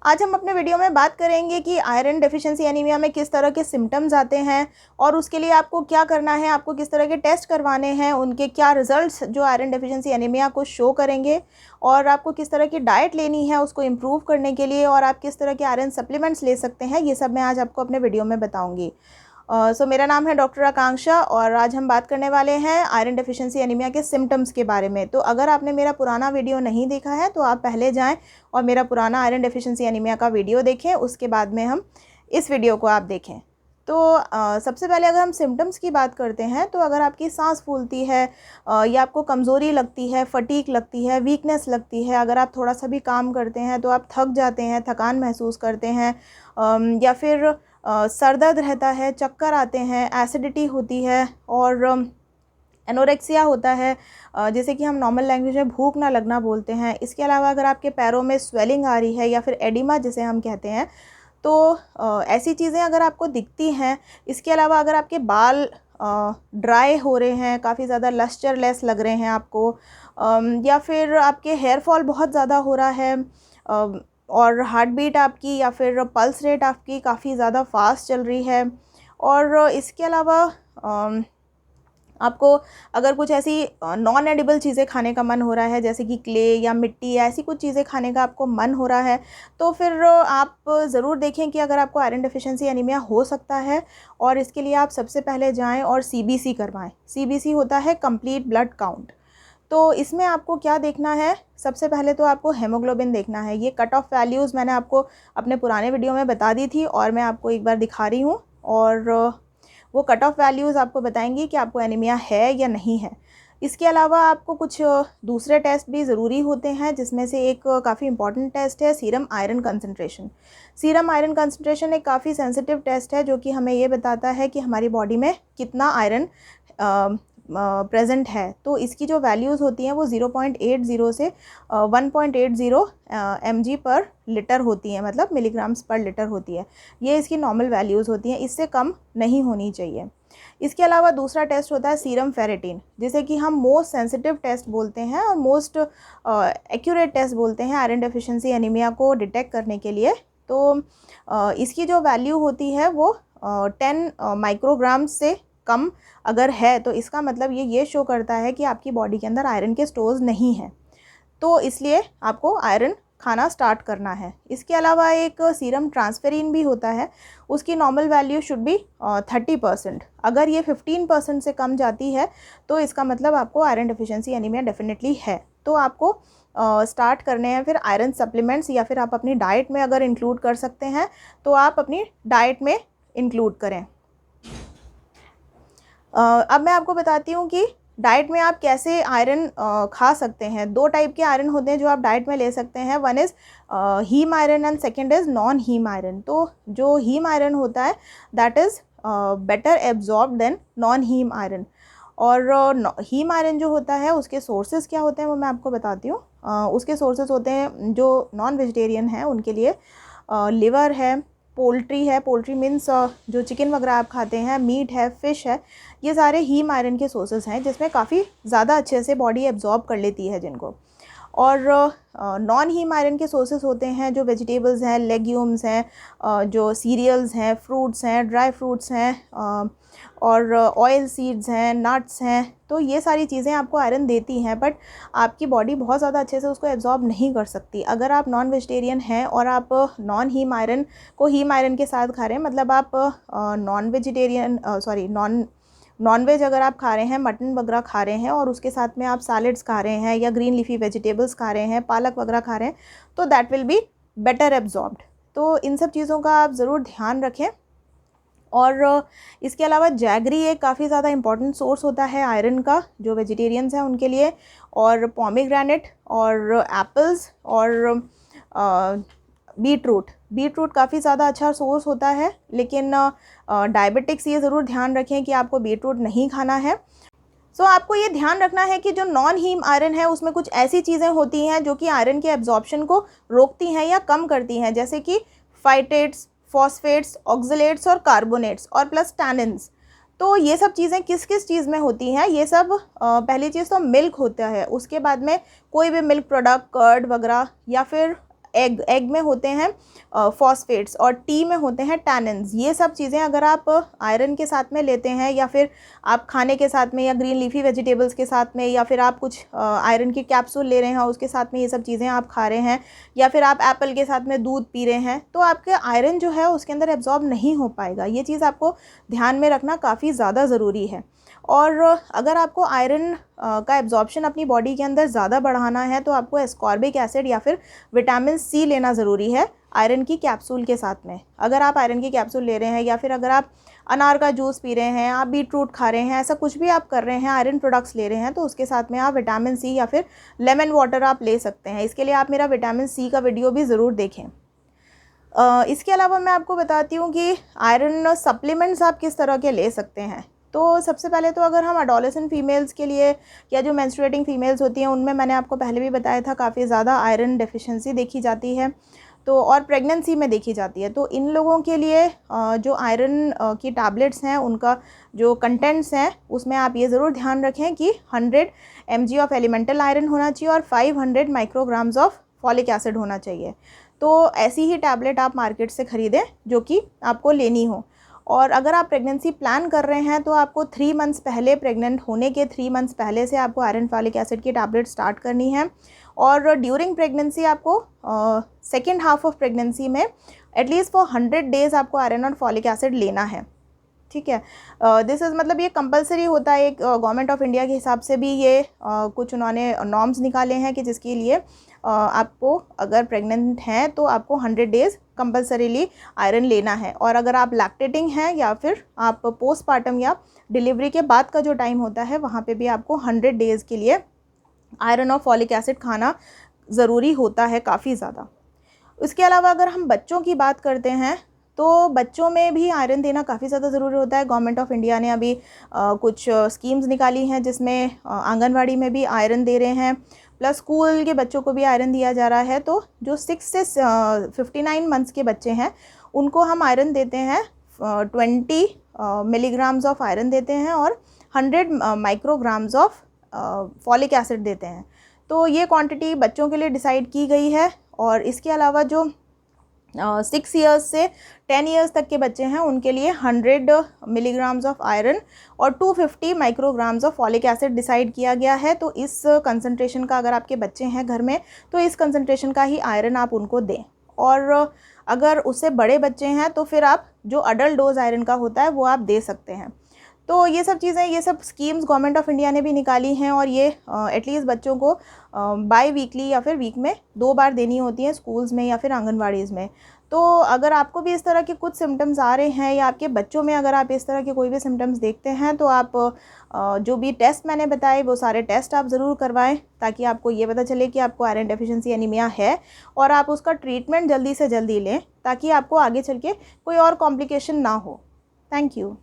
आज हम अपने वीडियो में बात करेंगे कि आयरन डेफिशिएंसी एनीमिया में किस तरह के सिम्टम्स आते हैं और उसके लिए आपको क्या करना है, आपको किस तरह के टेस्ट करवाने हैं, उनके क्या रिजल्ट्स जो आयरन डेफिशिएंसी एनीमिया को शो करेंगे और आपको किस तरह की डाइट लेनी है उसको इम्प्रूव करने के लिए और आप किस तरह के आयरन सप्लीमेंट्स ले सकते हैं, ये सब मैं आज आपको अपने वीडियो में बताऊँगी। मेरा नाम है डॉक्टर आकांक्षा और आज हम बात करने वाले हैं आयरन डेफिशिएंसी एनीमिया के सिम्टम्स के बारे में। तो अगर आपने मेरा पुराना वीडियो नहीं देखा है तो आप पहले जाएं और मेरा पुराना आयरन डेफिशिएंसी एनीमिया का वीडियो देखें, उसके बाद में हम इस वीडियो को आप देखें। तो सबसे पहले अगर हम सिम्टम्स की बात करते हैं तो अगर आपकी सांस फूलती है या आपको कमज़ोरी लगती है, फटीग लगती है, वीकनेस लगती है, अगर आप थोड़ा सा भी काम करते हैं तो आप थक जाते हैं, थकान महसूस करते हैं, या फिर सर दर्द रहता है, चक्कर आते हैं, एसिडिटी होती है और एनोरेक्सिया होता है, जैसे कि हम नॉर्मल लैंग्वेज में भूख ना लगना बोलते हैं। इसके अलावा अगर आपके पैरों में स्वेलिंग आ रही है या फिर एडिमा जिसे हम कहते हैं, तो ऐसी चीज़ें अगर आपको दिखती हैं। इसके अलावा अगर आपके बाल ड्राई हो रहे हैं, काफ़ी ज़्यादा लस्टरलेस लग रहे हैं आपको, या फिर आपके हेयर फॉल बहुत ज़्यादा हो रहा है, और हार्ट बीट आपकी या फिर पल्स रेट आपकी काफ़ी ज़्यादा फास्ट चल रही है, और इसके अलावा आपको अगर कुछ ऐसी नॉन एडिबल चीज़ें खाने का मन हो रहा है, जैसे कि क्ले या मिट्टी या ऐसी कुछ चीज़ें खाने का आपको मन हो रहा है, तो फिर आप ज़रूर देखें कि अगर आपको आयरन डेफिशिएंसी एनीमिया हो सकता है। और इसके लिए आप सबसे पहले जाएं और सीबीसी करवाएं। सीबीसी होता है कंप्लीट ब्लड काउंट। तो इसमें आपको क्या देखना है, सबसे पहले तो आपको हेमोग्लोबिन देखना है। ये कट ऑफ वैल्यूज़ मैंने आपको अपने पुराने वीडियो में बता दी थी और मैं आपको एक बार दिखा रही हूँ, और वो कट ऑफ वैल्यूज़ आपको बताएंगी कि आपको एनीमिया है या नहीं है। इसके अलावा आपको कुछ दूसरे टेस्ट भी ज़रूरी होते हैं, जिसमें से एक काफ़ी इंपॉर्टेंट टेस्ट है serum iron concentration. Serum iron concentration एक काफ़ी सेंसिटिव टेस्ट है जो कि हमें ये बताता है कि हमारी बॉडी में कितना आयरन प्रेजेंट है। तो इसकी जो वैल्यूज़ होती हैं वो 0.80 से 1.80 mg पर लीटर होती हैं, मतलब मिलीग्राम्स पर लीटर होती है। ये इसकी नॉर्मल वैल्यूज़ होती हैं, इससे कम नहीं होनी चाहिए। इसके अलावा दूसरा टेस्ट होता है सीरम फेरेटिन, जिसे कि हम मोस्ट सेंसिटिव टेस्ट बोलते हैं और मोस्ट एक्यूरेट टेस्ट बोलते हैं आयरन डेफिशिएंसी एनीमिया को डिटेक्ट करने के लिए। तो इसकी जो वैल्यू होती है वो 10 माइक्रोग्राम से कम अगर है, तो इसका मतलब ये शो करता है कि आपकी बॉडी के अंदर आयरन के स्टोर्स नहीं हैं, तो इसलिए आपको आयरन खाना स्टार्ट करना है। इसके अलावा एक सीरम ट्रांसफेरिन भी होता है, उसकी नॉर्मल वैल्यू शुड बी 30%। अगर ये 15% से कम जाती है तो इसका मतलब आपको आयरन डेफिशिएंसी एनीमिया डेफिनेटली है। तो आपको स्टार्ट करने हैं फिर आयरन सप्लीमेंट्स, या फिर आप अपनी डाइट में अगर इंक्लूड कर सकते हैं तो आप अपनी डाइट में इंक्लूड करें। अब मैं आपको बताती हूँ कि डाइट में आप कैसे आयरन खा सकते हैं। दो टाइप के आयरन होते हैं जो आप डाइट में ले सकते हैं। One is heme iron and second is non heme iron. तो जो हीम आयरन होता है that is better absorb than non heme iron. और हीम आयरन जो होता है उसके सोर्सेज क्या होते हैं वो मैं आपको बताती हूँ। उसके सोर्सेज होते हैं जो नॉन वेजिटेरियन हैं उनके लिए लिवर है, पोल्ट्री है, पोल्ट्री मीन्स जो चिकन वगैरह आप खाते हैं, मीट है, फ़िश है, ये सारे हीम आयरन के सोर्सेज हैं जिसमें काफ़ी ज़्यादा अच्छे से बॉडी एब्जॉर्ब कर लेती है जिनको। और नॉन हीम आयरन के सोर्सेज होते हैं जो वेजिटेबल्स हैं, लेग्यूम्स हैं, जो सीरियल्स हैं, फ्रूट्स हैं, ड्राई फ्रूट्स हैं, और ऑयल सीड्स हैं, नट्स हैं। तो ये सारी चीज़ें आपको आयरन देती हैं, बट आपकी बॉडी बहुत ज़्यादा अच्छे से उसको एब्जॉर्ब नहीं कर सकती। अगर आप नॉन वेजिटेरियन हैं और आप नॉन हीम आयरन को हीम आयरन के साथ खा रहे हैं, मतलब आप नॉन वेज अगर आप खा रहे हैं, मटन वगैरह खा रहे हैं और उसके साथ में आप सैलड्स खा रहे हैं या ग्रीन लीफी वेजिटेबल्स खा रहे हैं, पालक वगैरह खा रहे हैं, तो that will be better absorbed. तो इन सब चीज़ों का आप ज़रूर ध्यान रखें। और इसके अलावा जैगरी एक काफ़ी ज़्यादा इंपॉर्टेंट सोर्स होता है आयरन का जो वेजिटेरियंस हैं उनके लिए, और पोमीग्रेनेट और एप्पल्स और बीटरूट काफ़ी ज़्यादा अच्छा सोर्स होता है। लेकिन डायबिटिक्स ये ज़रूर ध्यान रखें कि आपको बीटरूट नहीं खाना है। सो आपको ये ध्यान रखना है कि जो नॉन हीम आयरन है उसमें कुछ ऐसी चीज़ें होती हैं जो कि आयरन के एब्जॉर्प्शन को रोकती हैं या कम करती हैं, जैसे कि फाइटेट्स, फॉस्फेट्स, ऑक्सलेट्स और कार्बोनेट्स और प्लस टैनिन्स। तो ये सब चीज़ें किस किस चीज़ में होती हैं, ये सब पहली चीज़ तो मिल्क होता है, उसके बाद में कोई भी मिल्क प्रोडक्ट, कर्ड वगैरह, या फिर एग में होते हैं फॉस्फेट्स और टी में होते हैं टैनिन्स। ये सब चीज़ें अगर आप आयरन के साथ में लेते हैं या फिर आप खाने के साथ में या ग्रीन लीफी वेजिटेबल्स के साथ में या फिर आप कुछ आयरन की कैप्सूल ले रहे हैं उसके साथ में ये सब चीज़ें आप खा रहे हैं या फिर आप एप्पल के साथ में दूध पी रहे हैं, तो आपके आयरन जो है उसके अंदर एब्जॉर्ब नहीं हो पाएगा। ये चीज़ आपको ध्यान में रखना काफ़ी ज़्यादा ज़रूरी है। और अगर आपको आयरन का एब्जॉर्प्शन अपनी बॉडी के अंदर ज़्यादा बढ़ाना है तो आपको एस्कॉर्बिक एसिड या फिर विटामिन सी लेना ज़रूरी है आयरन की कैप्सूल के साथ में। अगर आप आयरन की कैप्सूल ले रहे हैं या फिर अगर आप अनार का जूस पी रहे हैं, आप बीट रूट खा रहे हैं, ऐसा कुछ भी आप कर रहे हैं, आयरन प्रोडक्ट्स ले रहे हैं, तो उसके साथ में आप विटामिन सी या फिर लेमन वाटर आप ले सकते हैं। इसके लिए आप मेरा विटामिन सी का वीडियो भी ज़रूर देखें। इसके अलावा मैं आपको बताती हूँ कि आयरन सप्लीमेंट्स आप किस तरह के ले सकते हैं। तो सबसे पहले तो अगर हम एडोलेसेंट फीमेल्स के लिए या जो मेंस्ट्रुएटिंग फीमेल्स होती हैं उनमें मैंने आपको पहले भी बताया था काफ़ी ज़्यादा आयरन डेफिशिएंसी देखी जाती है, तो और प्रेगनेंसी में देखी जाती है। तो इन लोगों के लिए जो आयरन की टैबलेट्स हैं उनका जो कंटेंट्स हैं उसमें आप ये ज़रूर ध्यान रखें कि 100 mg ऑफ एलिमेंटल आयरन होना चाहिए और 500 माइक्रोग्राम्स ऑफ फॉलिक एसिड होना चाहिए। तो ऐसी ही टैबलेट आप मार्केट से ख़रीदें जो कि आपको लेनी हो। और अगर आप प्रेगनेंसी प्लान कर रहे हैं तो आपको 3 मंथ्स पहले, प्रेग्नेंट होने के 3 मंथ्स पहले से आपको आयरन फॉलिक एसिड की टैबलेट स्टार्ट करनी है। और ड्यूरिंग प्रेगनेंसी आपको सेकेंड हाफ ऑफ प्रेगनेंसी में एटलीस्ट फॉर 100 डेज़ आपको आयरन और फॉलिक एसिड लेना है। ठीक है, दिस इज़ मतलब ये कंपलसरी होता है। एक गवर्नमेंट ऑफ इंडिया के हिसाब से भी ये कुछ उन्होंने नॉर्म्स निकाले हैं कि जिसके लिए आपको अगर प्रेग्नेंट हैं तो आपको 100 डेज़ कंपलसरीली आयरन लेना है। और अगर आप लैक्टेटिंग हैं या फिर आप पोस्टपार्टम या डिलीवरी के बाद का जो टाइम होता है वहाँ पे भी आपको 100 डेज़ के लिए आयरन और फॉलिक एसिड खाना ज़रूरी होता है काफ़ी ज़्यादा। उसके अलावा अगर हम बच्चों की बात करते हैं तो बच्चों में भी आयरन देना काफ़ी ज़्यादा ज़रूरी होता है। गवर्नमेंट ऑफ इंडिया ने अभी कुछ स्कीम्स निकाली हैं जिसमें आंगनवाड़ी में भी आयरन दे रहे हैं, प्लस स्कूल के बच्चों को भी आयरन दिया जा रहा है। तो जो 6 से 59 मंथ्स के बच्चे हैं उनको हम आयरन देते हैं 20 मिलीग्राम्स ऑफ आयरन देते हैं और 100 माइक्रोग्राम्स ऑफ फॉलिक एसिड देते हैं। तो ये क्वांटिटी बच्चों के लिए डिसाइड की गई है। और इसके अलावा जो 6 ईयर्स से 10 ईयर्स तक के बच्चे हैं उनके लिए 100 मिलीग्राम्स ऑफ आयरन और 250 micrograms of folic acid decide किया गया है। तो इस कंसंट्रेशन का अगर आपके बच्चे हैं घर में तो इस कंसंट्रेशन का ही आयरन आप उनको दें। और अगर उससे बड़े बच्चे हैं तो फिर आप जो अडल्ट डोज आयरन का होता है वो आप दे सकते हैं। तो ये सब चीज़ें, ये सब स्कीम्स गवर्नमेंट ऑफ इंडिया ने भी निकाली हैं और ये एटलीस्ट बच्चों को बाई वीकली या फिर वीक में 2 बार देनी होती हैं स्कूल्स में या फिर आंगनवाड़ीज़ में। तो अगर आपको भी इस तरह के कुछ सिम्टम्स आ रहे हैं या आपके बच्चों में अगर आप इस तरह के कोई भी सिम्टम्स देखते हैं तो आप जो भी टेस्ट मैंने बताए वो सारे टेस्ट आप ज़रूर करवाएं ताकि आपको ये पता चले कि आपको आयरन डेफिशिएंसी एनीमिया है और आप उसका ट्रीटमेंट जल्दी से जल्दी लें ताकि आपको आगे चल के कोई और कॉम्प्लिकेशन ना हो। Thank you.